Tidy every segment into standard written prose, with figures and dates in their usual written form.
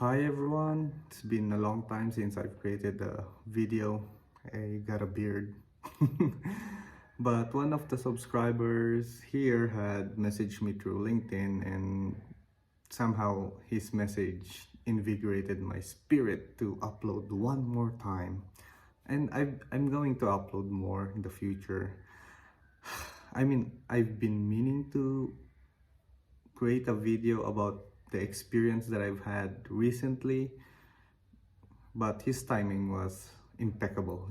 Hi everyone, it's been a long time since I've created a video. I got a beard. But one of the subscribers here had messaged me through LinkedIn, and somehow his message invigorated my spirit to upload one more time. And I'm going to upload more in the future. I've been meaning to create a video about the experience that I've had recently, but his timing was impeccable.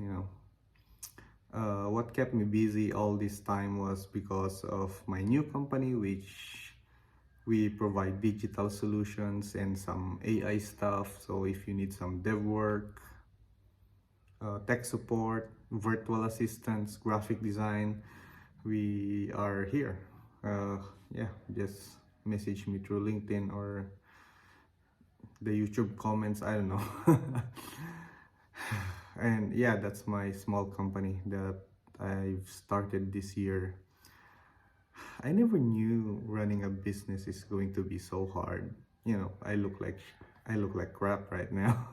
What kept me busy all this time was because of my new company, which we provide digital solutions and some AI stuff. So if you need some dev work, tech support, virtual assistants, graphic design, we are here. Uh, yeah, just message me through LinkedIn or the YouTube comments. I don't know. And yeah, that's my small company that I've started this year. I never knew running a business is going to be so hard. I look like crap right now.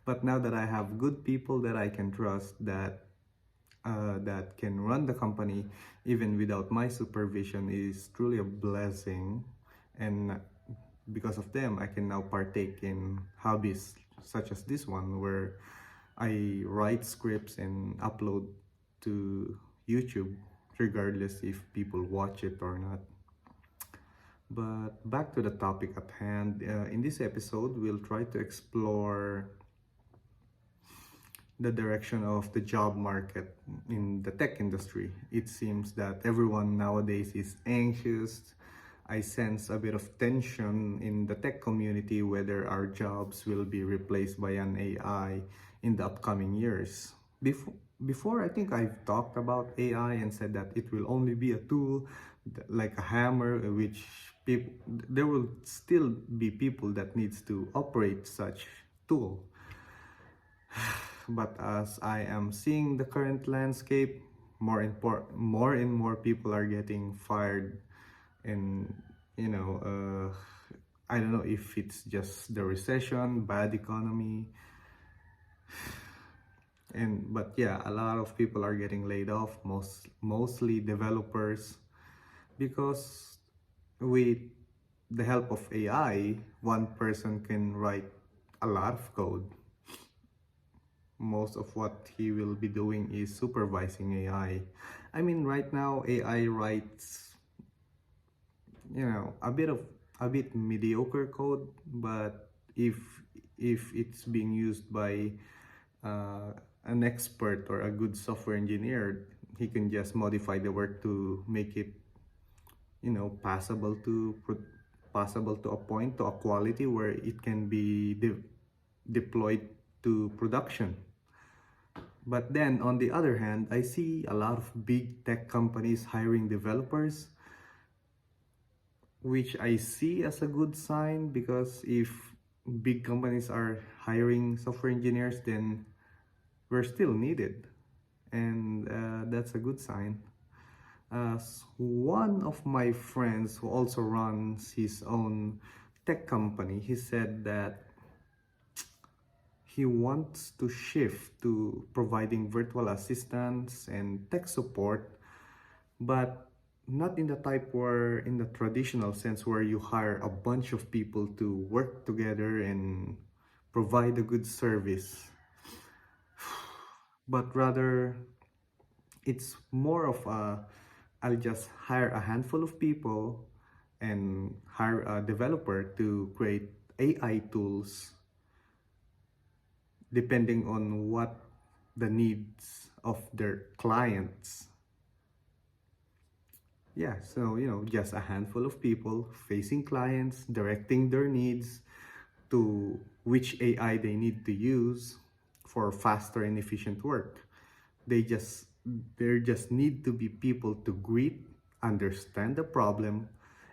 But now that I have good people that I can trust, that can run the company even without my supervision, is truly a blessing. And because of them, I can now partake in hobbies such as this one, where I write scripts and upload to YouTube, regardless if people watch it or not. But back to the topic at hand. In this episode, we'll try to explore the direction of the job market in the tech industry. It seems that everyone nowadays is anxious. I sense a bit of tension in the tech community whether our jobs will be replaced by an AI in the upcoming years. Before I think I've talked about AI and said that it will only be a tool like a hammer, which people, there will still be people that needs to operate such tool. But as I am seeing the current landscape, more and more people are getting fired, and I don't know if it's just the recession, bad economy, but yeah, a lot of people are getting laid off, mostly developers, because with the help of AI, one person can write a lot of code. Most of what he will be doing is supervising AI. Right now AI writes, a bit mediocre code, but if it's being used by an expert or a good software engineer, he can just modify the work to make it, passable to a point, to a quality where it can be deployed to production. But then on the other hand, I see a lot of big tech companies hiring developers, which I see as a good sign, because if big companies are hiring software engineers, then we're still needed, and that's a good sign. As one of my friends who also runs his own tech company, he said that he wants to shift to providing virtual assistants and tech support, but not in the type where, in the traditional sense, where you hire a bunch of people to work together and provide a good service, but rather it's more of a, I'll just hire a handful of people and hire a developer to create AI tools depending on what the needs of their clients. Yeah, so just a handful of people facing clients, directing their needs to which AI they need to use for faster and efficient work. They just there just need to be people to greet, understand the problem,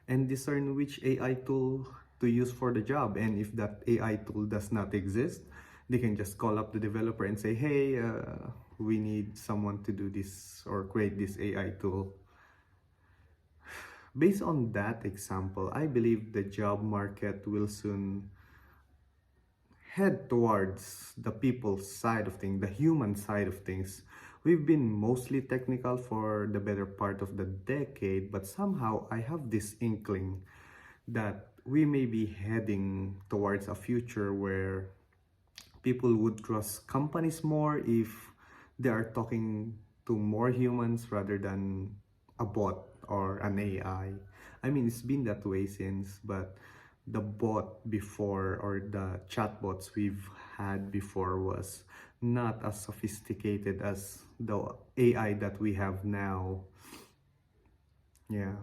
and discern which AI tool to use for the job. And if that AI tool does not exist, they can just call up the developer and say, hey, we need someone to do this or create this AI tool. Based on that example, I believe the job market will soon head towards the people's side of things, the human side of things. We've been mostly technical for the better part of the decade, but somehow I have this inkling that we may be heading towards a future where people would trust companies more if they are talking to more humans rather than a bot or an AI. I mean, it's been that way since, but the bot before or the chatbots we've had before was not as sophisticated as the AI that we have now. Yeah.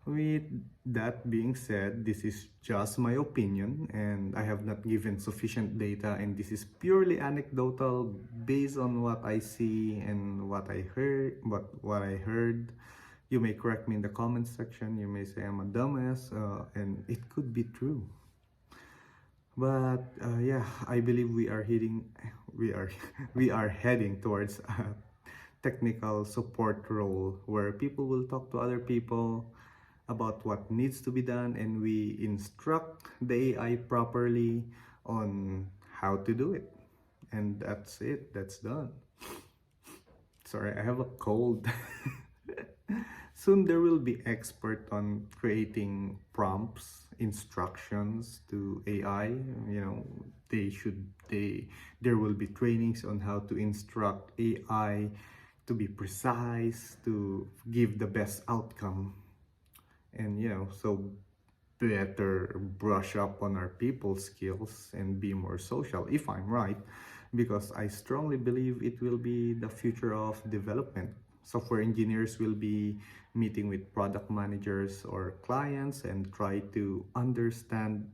With that being said, this is just my opinion and I have not given sufficient data, and this is purely anecdotal based on what I see and what I heard. You may correct me in the comments section. You may say I'm a dumbass, and it could be true. But yeah, I believe we are we are heading towards a technical support role where people will talk to other people about what needs to be done, and we instruct the AI properly on how to do it. And that's it, that's done. Sorry, I have a cold. Soon there will be expert on creating prompts, instructions to AI. You know, there will be trainings on how to instruct AI to be precise, to give the best outcome. And so better brush up on our people skills and be more social, if I'm right, because I strongly believe it will be the future of development. Software engineers will be meeting with product managers or clients and try to understand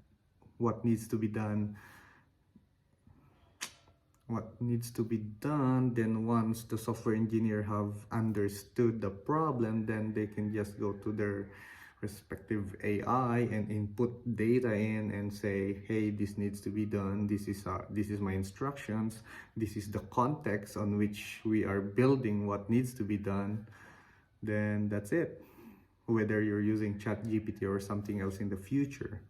what needs to be done then once the software engineer have understood the problem, then they can just go to their respective AI and input data in and say, hey, this needs to be done, this is my instructions, this is the context on which we are building what needs to be done. Then that's it. Whether you're using ChatGPT or something else in the future,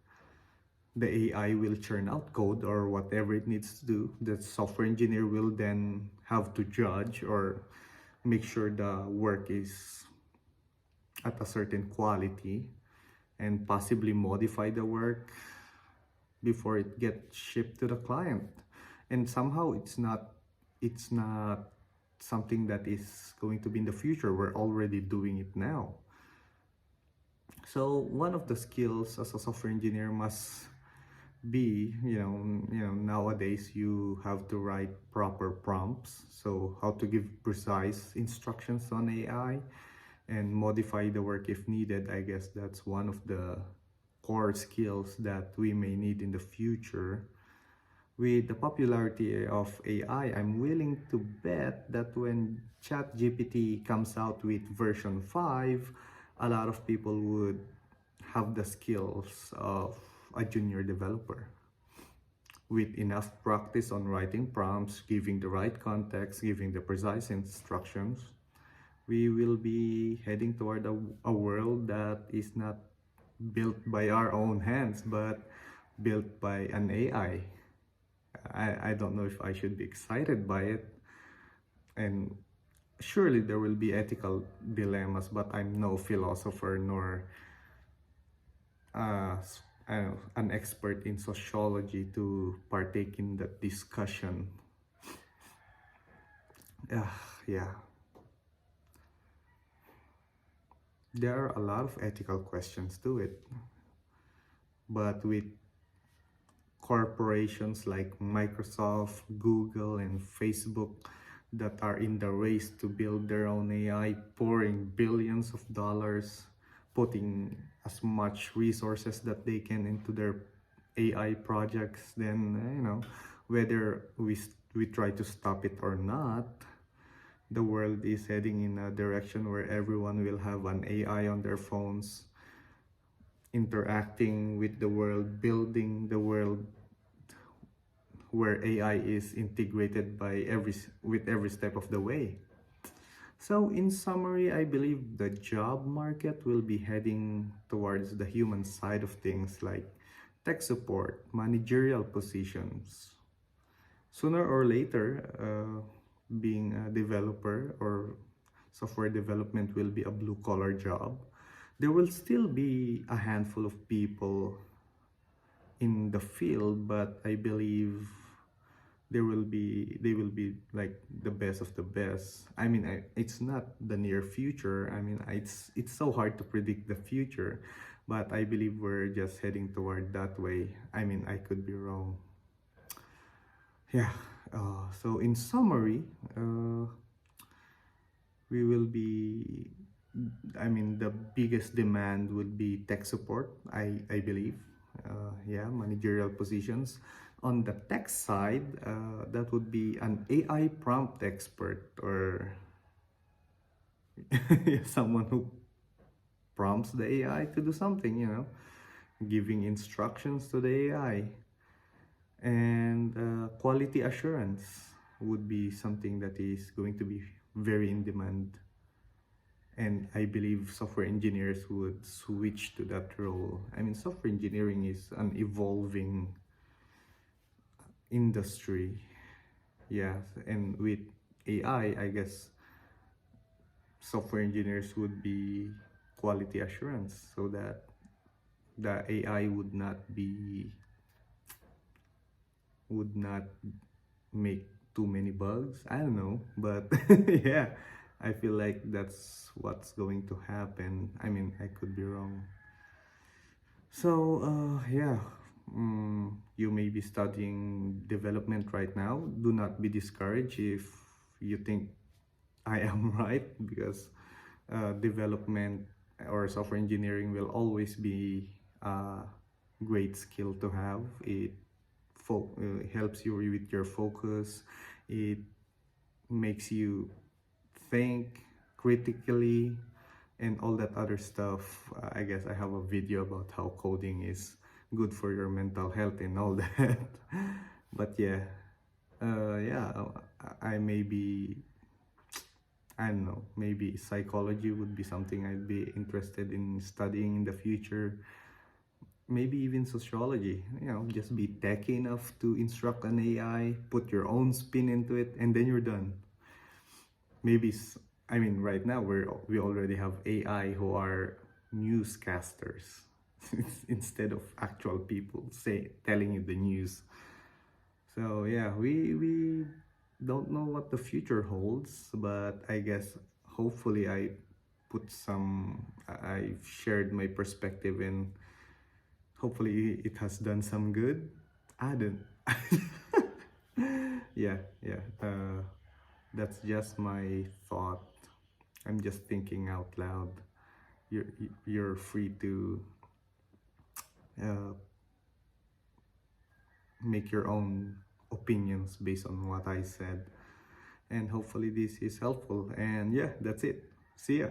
the AI will churn out code or whatever it needs to do. The software engineer will then have to judge or make sure the work is at a certain quality and possibly modify the work before it gets shipped to the client. And somehow it's not something that is going to be in the future. We're already doing it now. So one of the skills as a software engineer must be, nowadays you have to write proper prompts, so how to give precise instructions on AI and modify the work if needed. I guess that's one of the core skills that we may need in the future. With the popularity of AI, I'm willing to bet that when ChatGPT comes out with version 5, a lot of people would have the skills of a junior developer. With enough practice on writing prompts, giving the right context, giving the precise instructions, we will be heading toward a world that is not built by our own hands, but built by an AI. I don't know if I should be excited by it. And surely there will be ethical dilemmas, but I'm no philosopher nor an expert in sociology to partake in that discussion. Yeah. There are a lot of ethical questions to it. But with corporations like Microsoft, Google, and Facebook that are in the race to build their own AI, pouring billions of dollars, putting as much resources that they can into their AI projects, then whether we try to stop it or not, the world is heading in a direction where everyone will have an AI on their phones, interacting with the world, building the world where AI is integrated with every step of the way. So in summary, I believe the job market will be heading towards the human side of things, like tech support, managerial positions. Sooner or later, being a developer or software development will be a blue collar job. There will still be a handful of people in the field, but I believe they will be like the best of the best. I mean, it's not the near future. I mean, it's so hard to predict the future, but I believe we're just heading toward that way. I mean, I could be wrong. Yeah. So in summary, we will be, I mean, the biggest demand would be tech support, I believe. Yeah, managerial positions. On the tech side, that would be an AI prompt expert, or someone who prompts the AI to do something, giving instructions to the AI. And quality assurance would be something that is going to be very in demand. And I believe software engineers would switch to that role. I mean, software engineering is an evolving industry. Yes, and with AI, I guess software engineers would be quality assurance, so that the AI would not make too many bugs. I don't know, but yeah, I feel like that's what's going to happen. I mean, I could be wrong. So, yeah, you may be studying development right now. Do not be discouraged if you think I am right, because development or software engineering will always be a great skill to have. It helps you with your focus. It makes you think critically and all that other stuff. I guess I have a video about how coding is good for your mental health and all that. But yeah, yeah, I maybe, I don't know, maybe psychology would be something I'd be interested in studying in the future. Maybe even sociology, just be techy enough to instruct an AI, put your own spin into it, and then you're done. Maybe, I mean, right now we already have AI who are newscasters instead of actual people telling you the news. So yeah, we don't know what the future holds, but I guess hopefully I've shared my perspective, and hopefully it has done some good. I don't. Yeah, yeah. That's just my thought. I'm just thinking out loud. You're free to uh, make your own opinions based on what I said. And hopefully this is helpful. And yeah, that's it. See ya.